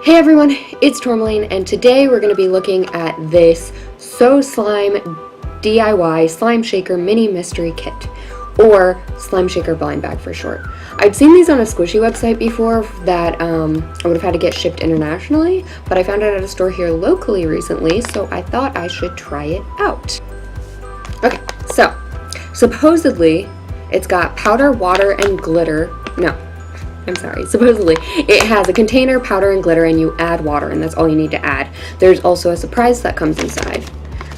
Hey everyone, it's Tourmaline, and today we're going to be looking at this So Slime DIY Slime Shaker Mini Mystery Kit, or Slime Shaker Blind Bag for short. I'd seen these on a Squishy website before that I would have had to get shipped internationally, but I found it at a store here locally recently, so I thought I should try it out. Okay, so supposedly it's got powder, water, and glitter. Supposedly it has a container, powder, and glitter, and you add water, and that's all you need to add. There's also a surprise that comes inside,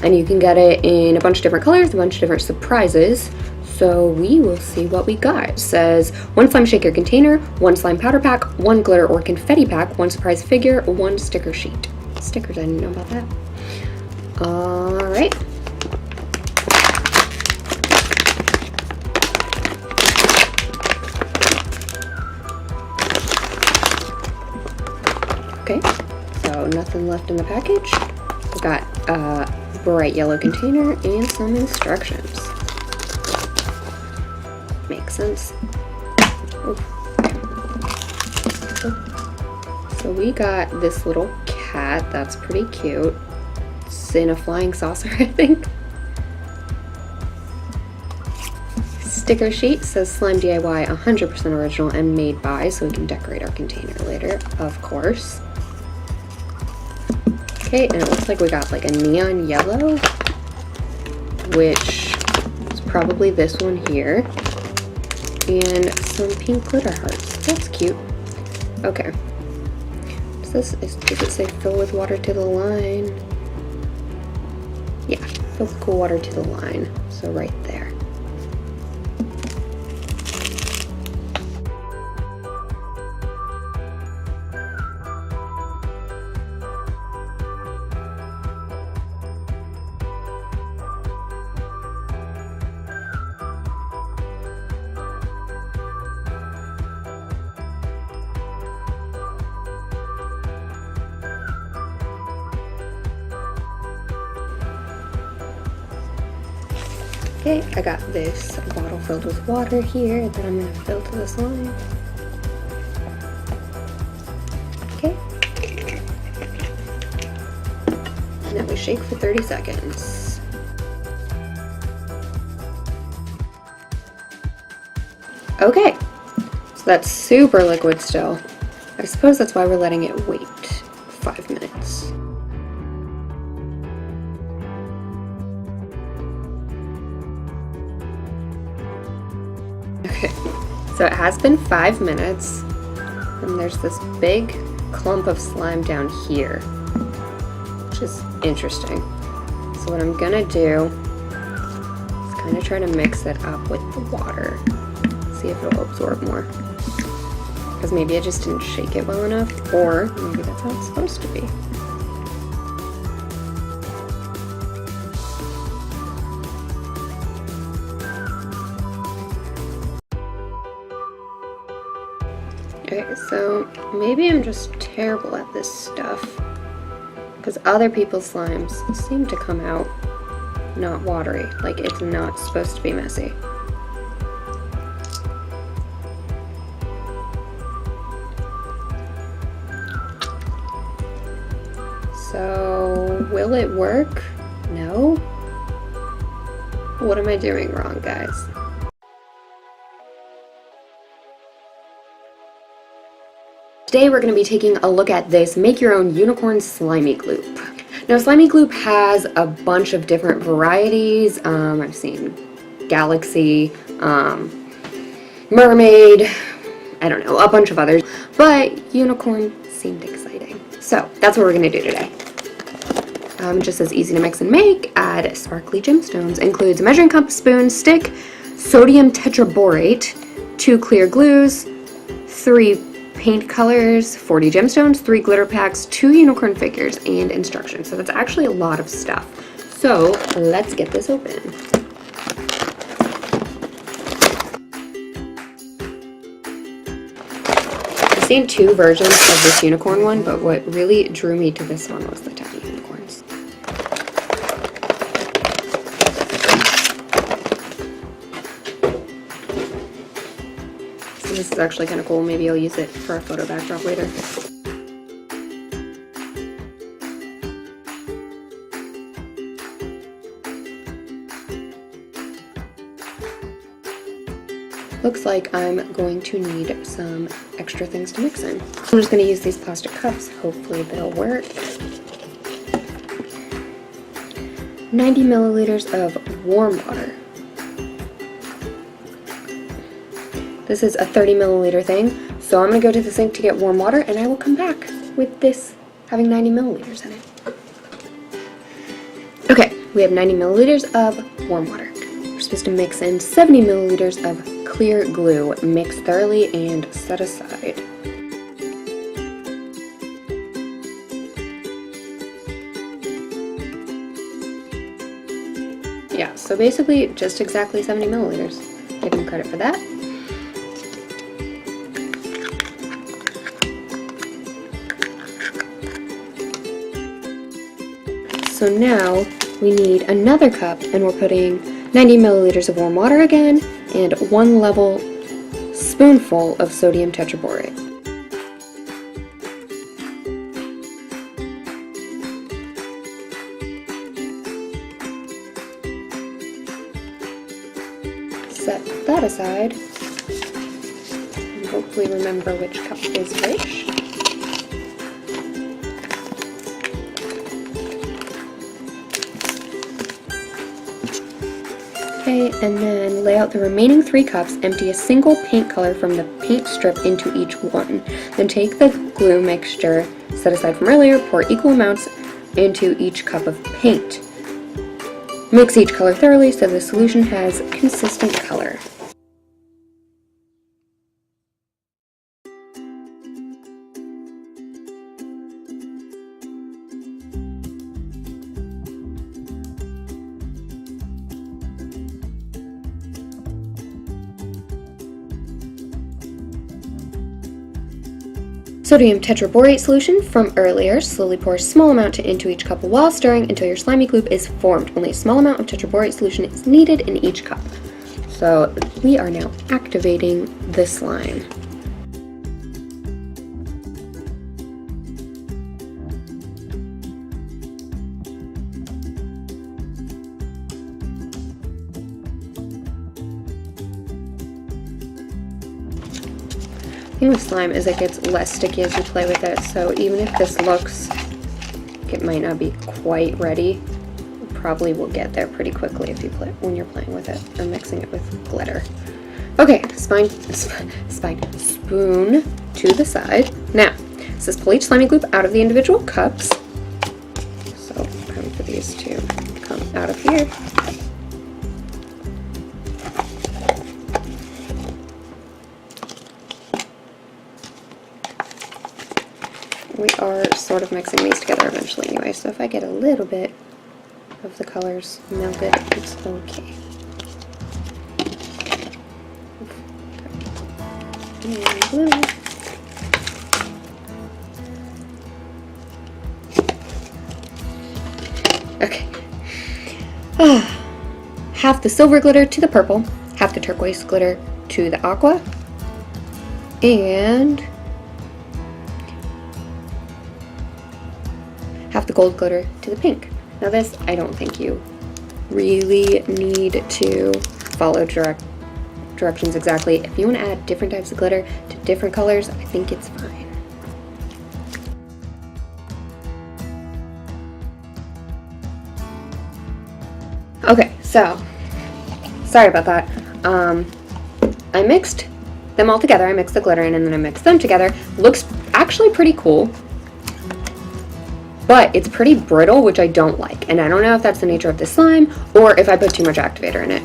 and you can get it in a bunch of different colors, a bunch of different surprises. So we will see what we got. It says 1 slime shaker container, 1 slime powder pack, 1 glitter or confetti pack, 1 surprise figure, 1 sticker sheet. Stickers, I didn't know about that. All right. Okay, so nothing left in the package. We've got a bright yellow container and some instructions. Makes sense. So we got this little cat that's pretty cute. It's in a flying saucer, I think. Sticker sheet says Slime DIY 100% original and made by, so we can decorate our container later, of course. Okay, and it looks like we got like a neon yellow, which is probably this one here, and some pink glitter hearts. That's cute. Okay. Does it say fill with water to the line? Yeah, fill with cool water to the line. So right there. Okay, I got this bottle filled with water here that I'm going to fill to the slime. Okay. And then we shake for 30 seconds. Okay, so that's super liquid still. I suppose that's why we're letting it wait 5 minutes. Okay, so it has been 5 minutes, and there's this big clump of slime down here, which is interesting. So what I'm gonna do is kind of try to mix it up with the water, see if it'll absorb more. Because maybe I just didn't shake it well enough, or maybe that's how it's supposed to be. Okay, so maybe I'm just terrible at this stuff, because other people's slimes seem to come out not watery, like it's not supposed to be messy. So, will it work? No? What am I doing wrong, guys? Today we're going to be taking a look at this Make Your Own Unicorn Slimy Gloop. Now Slimy Gloop has a bunch of different varieties. I've seen Galaxy, Mermaid, I don't know, a bunch of others, but unicorn seemed exciting. So that's what we're going to do today. Just as easy to mix and make, add sparkly gemstones. Includes a measuring cup, spoon, stick, sodium tetraborate, 2 clear glues, 3 paint colors, 40 gemstones, 3 glitter packs, 2 unicorn figures, and instructions. So that's actually a lot of stuff. So let's get this open. I've seen 2 versions of this unicorn one, but what really drew me to this one was the tiny unicorns. So this is actually kind of cool. Maybe I'll use it for a photo backdrop later. looks like I'm going to need some extra things to mix in. I'm just going to use these plastic cups. Hopefully they'll work. 90 milliliters of warm water. This is a 30 milliliter thing, so I'm going to go to the sink to get warm water, and I will come back with this having 90 milliliters in it. Okay, we have 90 milliliters of warm water. We're supposed to mix in 70 milliliters of clear glue. Mix thoroughly and set aside. Yeah, so basically just exactly 70 milliliters. Give them credit for that. So now we need another cup, and we're putting 90 milliliters of warm water again and 1 level spoonful of sodium tetraborate. Set that aside and hopefully remember which cup is which. Okay, and then lay out the remaining 3 cups, empty a single paint color from the paint strip into each one. Then take the glue mixture set aside from earlier, pour equal amounts into each cup of paint. Mix each color thoroughly so the solution has consistent color. Sodium tetraborate solution from earlier. Slowly pour a small amount into each cup while stirring until your slimy gloop is formed. Only a small amount of tetraborate solution is needed in each cup. So we are now activating the slime. The thing with slime is it gets less sticky as you play with it, so even if this looks like it might not be quite ready, it probably will get there pretty quickly if you play when you're playing with it or mixing it with glitter. Okay, spoon to the side. Now, this is pull each slimy gloop out of the individual cups. So time for these to come out of here. We are sort of mixing these together eventually anyway, so if I get a little bit of the colors melted, it's okay. And glue. Okay. Half the silver glitter to the purple, half the turquoise glitter to the aqua, and half the gold glitter to the pink. Now this, I don't think you really need to follow directions exactly. If you want to add different types of glitter to different colors, I think it's fine. Okay, so, sorry about that. I mixed them all together. I mixed the glitter in and then I mixed them together. Looks actually pretty cool. But it's pretty brittle, which I don't like. And I don't know if that's the nature of the slime or if I put too much activator in it.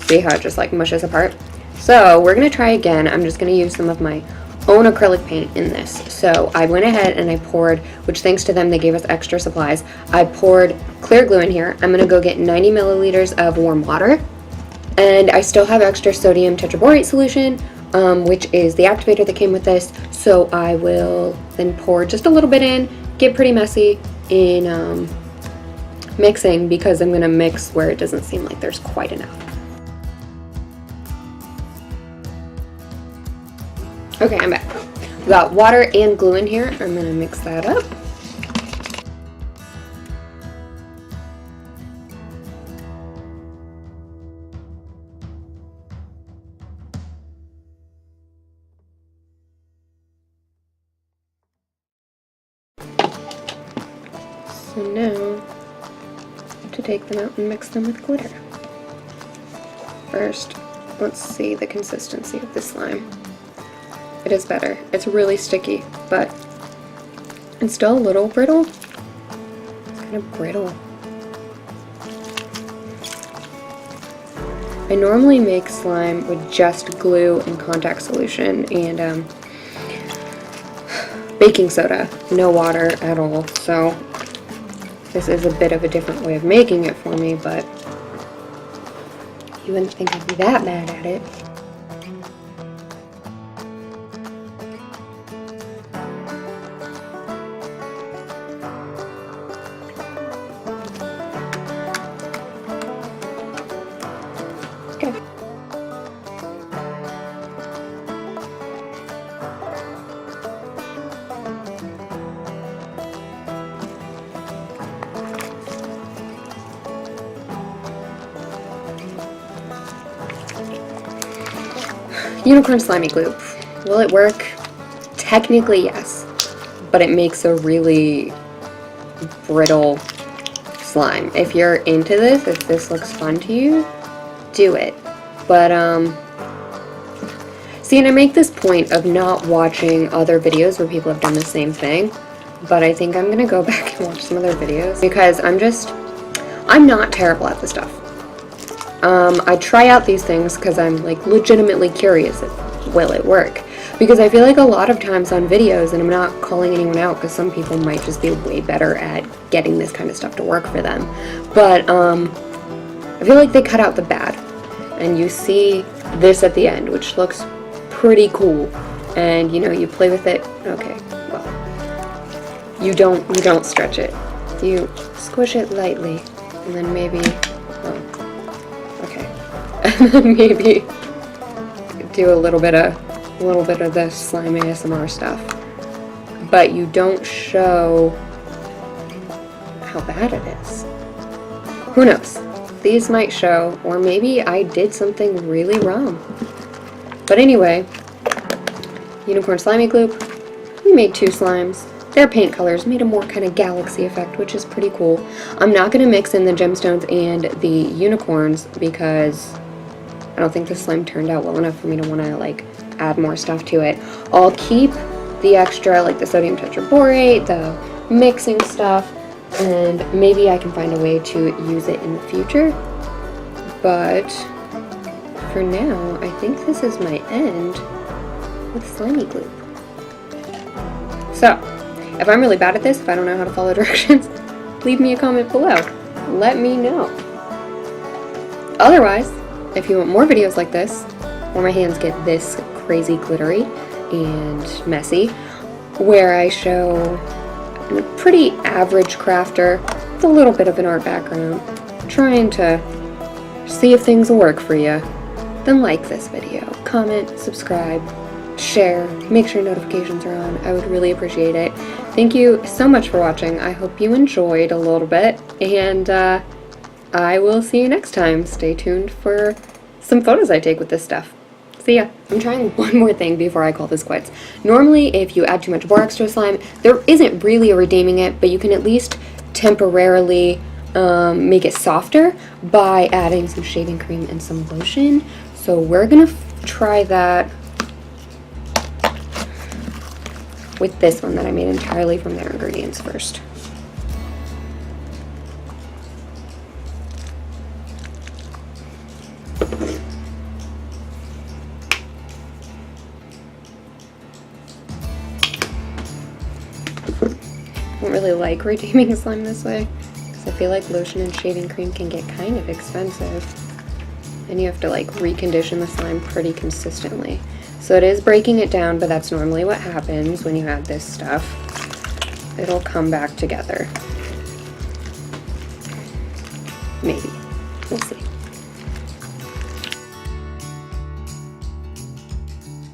See how it just like mushes apart? So we're gonna try again. I'm just gonna use some of my own acrylic paint in this. So I went ahead and I poured, which thanks to them, they gave us extra supplies. I poured clear glue in here. I'm gonna go get 90 milliliters of warm water. And I still have extra sodium tetraborate solution, which is the activator that came with this. So I will then pour just a little bit in, get pretty messy in mixing because I'm going to mix where it doesn't seem like there's quite enough. Okay, I'm back. We got water and glue in here. I'm going to mix that up. So now, to take them out and mix them with glitter. First, let's see the consistency of the slime. It is better. It's really sticky, but it's still a little brittle. It's kind of brittle. I normally make slime with just glue and contact solution and baking soda, no water at all. So this is a bit of a different way of making it for me, but you wouldn't think I'd be that mad at it. Okay. Unicorn slimy glue. Will it work? Technically, yes. But it makes a really brittle slime. If you're into this, if this looks fun to you, do it. But, see, and I make this point of not watching other videos where people have done the same thing. But I think I'm gonna go back and watch some other videos because I'm not terrible at this stuff. I try out these things because I'm like legitimately curious if will it work, because I feel like a lot of times on videos, and I'm not calling anyone out because some people might just be way better at getting this kind of stuff to work for them, but I feel like they cut out the bad and you see this at the end, which looks pretty cool, and you know, you play with it. Okay, well, you don't stretch it, you squish it lightly and then maybe and then maybe do a little bit of the slime ASMR stuff, but you don't show how bad it is. Who knows? These might show, or maybe I did something really wrong. But anyway, unicorn slimy glue. We made 2 slimes. Their paint colors made a more kind of galaxy effect, which is pretty cool. I'm not going to mix in the gemstones and the unicorns because I don't think the slime turned out well enough for me to want to like add more stuff to it. I'll keep the extra, like the sodium tetraborate, the mixing stuff, and maybe I can find a way to use it in the future. But for now, I think this is my end with slimy glue. So, if I'm really bad at this, if I don't know how to follow directions, leave me a comment below. Let me know. Otherwise, if you want more videos like this, where my hands get this crazy glittery and messy, where I show a pretty average crafter with a little bit of an art background, trying to see if things will work for you, then like this video, comment, subscribe, share, make sure notifications are on. I would really appreciate it. Thank you so much for watching. I hope you enjoyed a little bit, and I will see you next time. Stay tuned for some photos I take with this stuff. See ya. I'm trying one more thing before I call this quits. Normally, if you add too much borax to a slime, there isn't really a redeeming it, but you can at least temporarily make it softer by adding some shaving cream and some lotion. So we're gonna try that with this one that I made entirely from their ingredients first. I don't really like redeeming slime this way because I feel like lotion and shaving cream can get kind of expensive, and you have to like recondition the slime pretty consistently. So it is breaking it down, but that's normally what happens when you add this stuff. It'll come back together. Maybe. We'll see.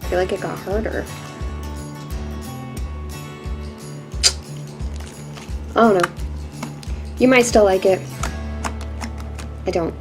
I feel like it got harder. I don't know. You might still like it. I don't.